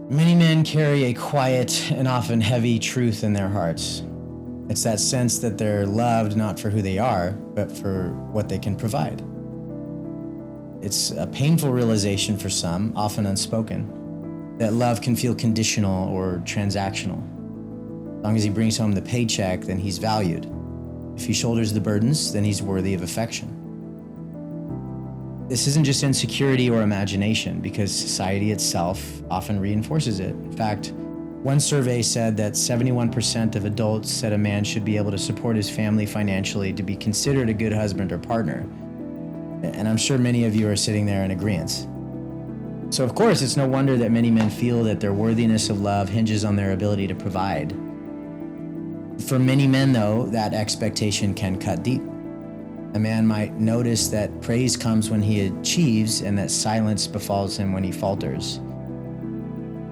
Many men carry a quiet and often heavy truth in their hearts. It's that sense that they're loved not for who they are, but for what they can provide. It's a painful realization for some, often unspoken, that love can feel conditional or transactional. As long as he brings home the paycheck, then he's valued. If he shoulders the burdens, then he's worthy of affection. This isn't just insecurity or imagination, because society itself often reinforces it. In fact, one survey said that 71% of adults said a man should be able to support his family financially to be considered a good husband or partner. And I'm sure many of you are sitting there in agreement. So of course, it's no wonder that many men feel that their worthiness of love hinges on their ability to provide. For many men, though, that expectation can cut deep. A man might notice that praise comes when he achieves and that silence befalls him when he falters.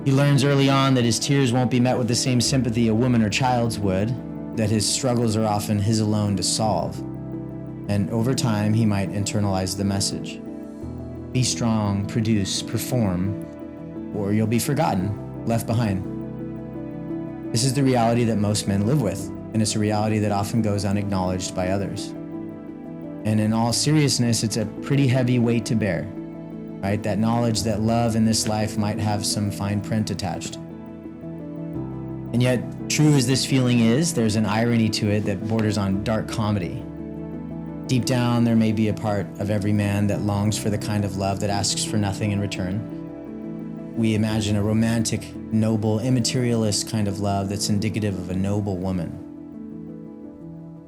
He learns early on that his tears won't be met with the same sympathy a woman or child's would, that his struggles are often his alone to solve. And over time, he might internalize the message. Be strong, produce, perform, or you'll be forgotten, left behind. This is the reality that most men live with, and it's a reality that often goes unacknowledged by others. And in all seriousness, it's a pretty heavy weight to bear, right? That knowledge that love in this life might have some fine print attached. And yet, true as this feeling is, there's an irony to it that borders on dark comedy. Deep down, there may be a part of every man that longs for the kind of love that asks for nothing in return. We imagine a romantic, noble, immaterialist kind of love that's indicative of a noble woman.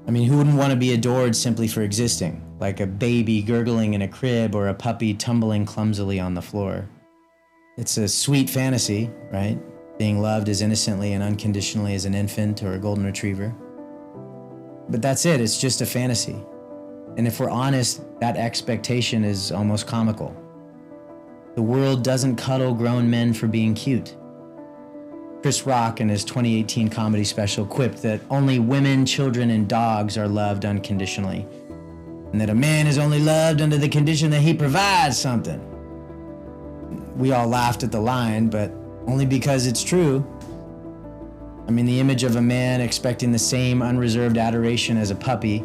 I mean, who wouldn't want to be adored simply for existing, like a baby gurgling in a crib or a puppy tumbling clumsily on the floor? It's a sweet fantasy, right? Being loved as innocently and unconditionally as an infant or a golden retriever. But that's it, it's just a fantasy. And if we're honest, that expectation is almost comical. The world doesn't cuddle grown men for being cute. Chris Rock, in his 2018 comedy special, quipped that only women, children, and dogs are loved unconditionally, and that a man is only loved under the condition that he provides something. We all laughed at the line, but only because it's true. I mean, the image of a man expecting the same unreserved adoration as a puppy,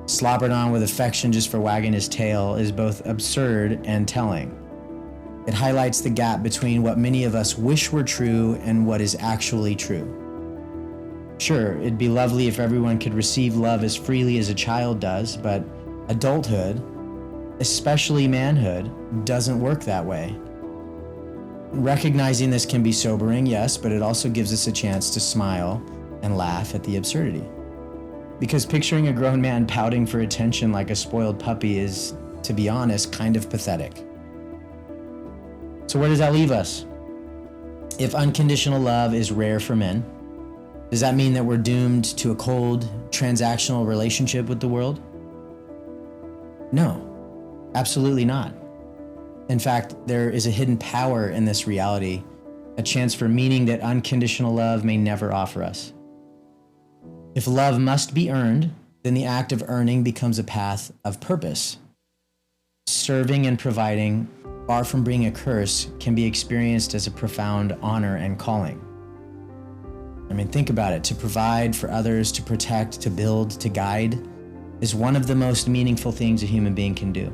slobbered on with affection just for wagging his tail, is both absurd and telling. It highlights the gap between what many of us wish were true and what is actually true. Sure, it'd be lovely if everyone could receive love as freely as a child does, but adulthood, especially manhood, doesn't work that way. Recognizing this can be sobering, yes, but it also gives us a chance to smile and laugh at the absurdity. Because picturing a grown man pouting for attention like a spoiled puppy is, to be honest, kind of pathetic. So where does that leave us? If unconditional love is rare for men, does that mean that we're doomed to a cold, transactional relationship with the world? No, absolutely not. In fact, there is a hidden power in this reality, a chance for meaning that unconditional love may never offer us. If love must be earned, then the act of earning becomes a path of purpose. Serving and providing, far from being a curse, can be experienced as a profound honor and calling. I mean, think about it. To provide for others, to protect, to build, to guide is one of the most meaningful things a human being can do.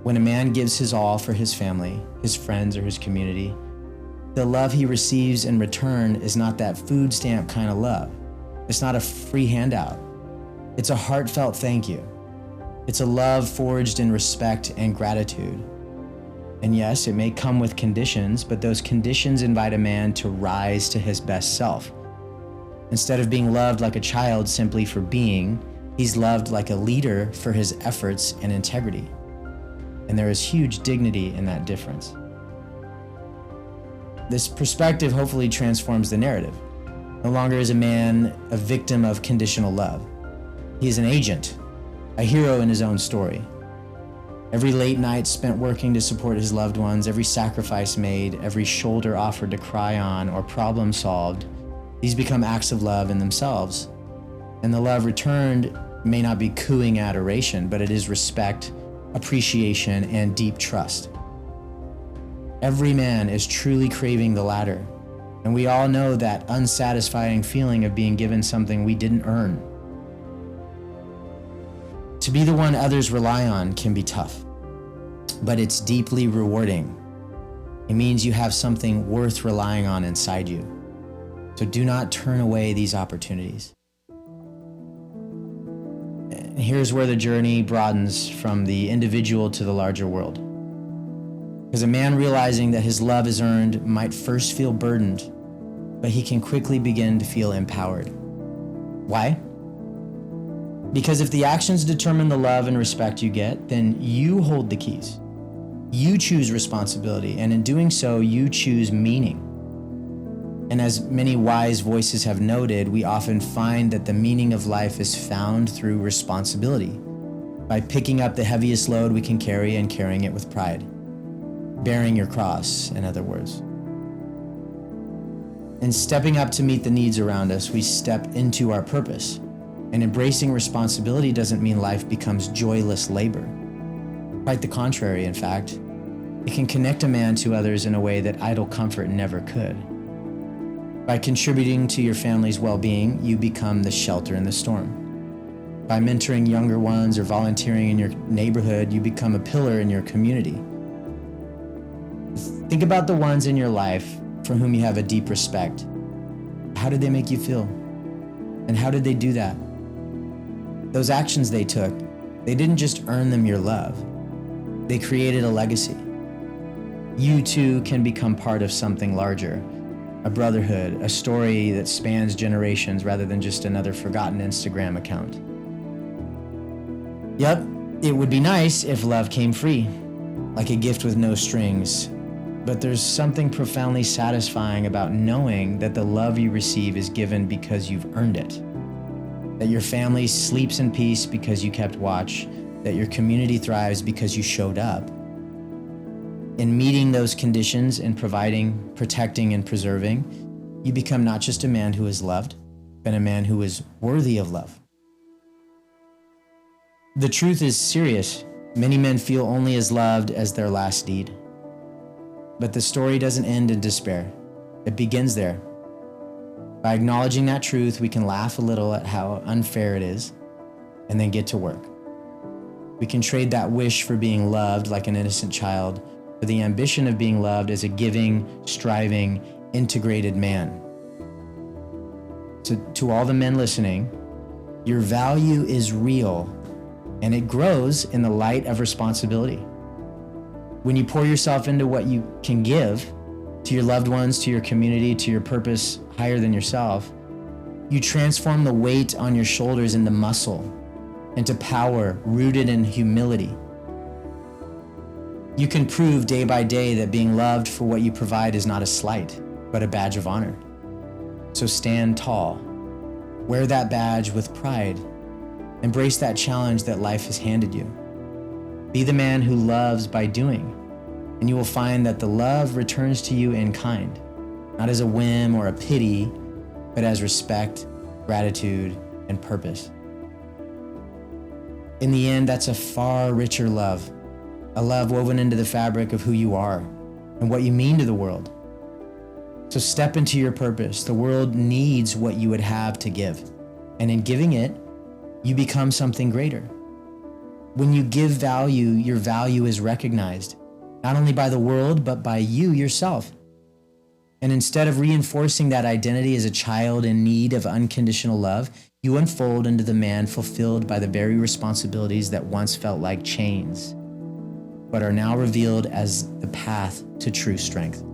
When a man gives his all for his family, his friends, or his community, the love he receives in return is not that food stamp kind of love. It's not a free handout. It's a heartfelt thank you. It's a love forged in respect and gratitude. And yes, it may come with conditions, but those conditions invite a man to rise to his best self. Instead of being loved like a child simply for being, he's loved like a leader for his efforts and integrity. And there is huge dignity in that difference. This perspective hopefully transforms the narrative. No longer is a man a victim of conditional love. He is an agent, a hero in his own story. Every late night spent working to support his loved ones, every sacrifice made, every shoulder offered to cry on or problem solved, these become acts of love in themselves. And the love returned may not be cooing adoration, but it is respect, appreciation, and deep trust. Every man is truly craving the latter, and we all know that unsatisfying feeling of being given something we didn't earn. To be the one others rely on can be tough, but it's deeply rewarding. It means you have something worth relying on inside you. So do not turn away these opportunities. And here's where the journey broadens from the individual to the larger world. Because a man realizing that his love is earned might first feel burdened, but he can quickly begin to feel empowered. Why? Because if the actions determine the love and respect you get, then you hold the keys. You choose responsibility, and in doing so, you choose meaning. And as many wise voices have noted, we often find that the meaning of life is found through responsibility, by picking up the heaviest load we can carry and carrying it with pride. Bearing your cross, in other words. In stepping up to meet the needs around us, we step into our purpose. And embracing responsibility doesn't mean life becomes joyless labor. Quite the contrary, in fact. It can connect a man to others in a way that idle comfort never could. By contributing to your family's well-being, you become the shelter in the storm. By mentoring younger ones or volunteering in your neighborhood, you become a pillar in your community. Think about the ones in your life for whom you have a deep respect. How did they make you feel? And how did they do that? Those actions they took, they didn't just earn them your love. They created a legacy. You too can become part of something larger, a brotherhood, a story that spans generations rather than just another forgotten Instagram account. Yep, it would be nice if love came free, like a gift with no strings. But there's something profoundly satisfying about knowing that the love you receive is given because you've earned it. That your family sleeps in peace because you kept watch, that your community thrives because you showed up. In meeting those conditions and providing, protecting, and preserving, you become not just a man who is loved, but a man who is worthy of love. The truth is serious. Many men feel only as loved as their last deed. But the story doesn't end in despair. It begins there. By acknowledging that truth, we can laugh a little at how unfair it is, and then get to work. We can trade that wish for being loved like an innocent child for the ambition of being loved as a giving, striving, integrated man. So to all the men listening, your value is real, and it grows in the light of responsibility. When you pour yourself into what you can give to your loved ones, to your community, to your purpose higher than yourself, you transform the weight on your shoulders into muscle, into power rooted in humility. You can prove day by day that being loved for what you provide is not a slight, but a badge of honor. So stand tall, wear that badge with pride, embrace that challenge that life has handed you. Be the man who loves by doing, and you will find that the love returns to you in kind, not as a whim or a pity, but as respect, gratitude, and purpose. In the end, that's a far richer love, a love woven into the fabric of who you are and what you mean to the world. So step into your purpose. The world needs what you would have to give, and in giving it, you become something greater. When you give value, your value is recognized, not only by the world, but by you yourself. And instead of reinforcing that identity as a child in need of unconditional love, you unfold into the man fulfilled by the very responsibilities that once felt like chains, but are now revealed as the path to true strength.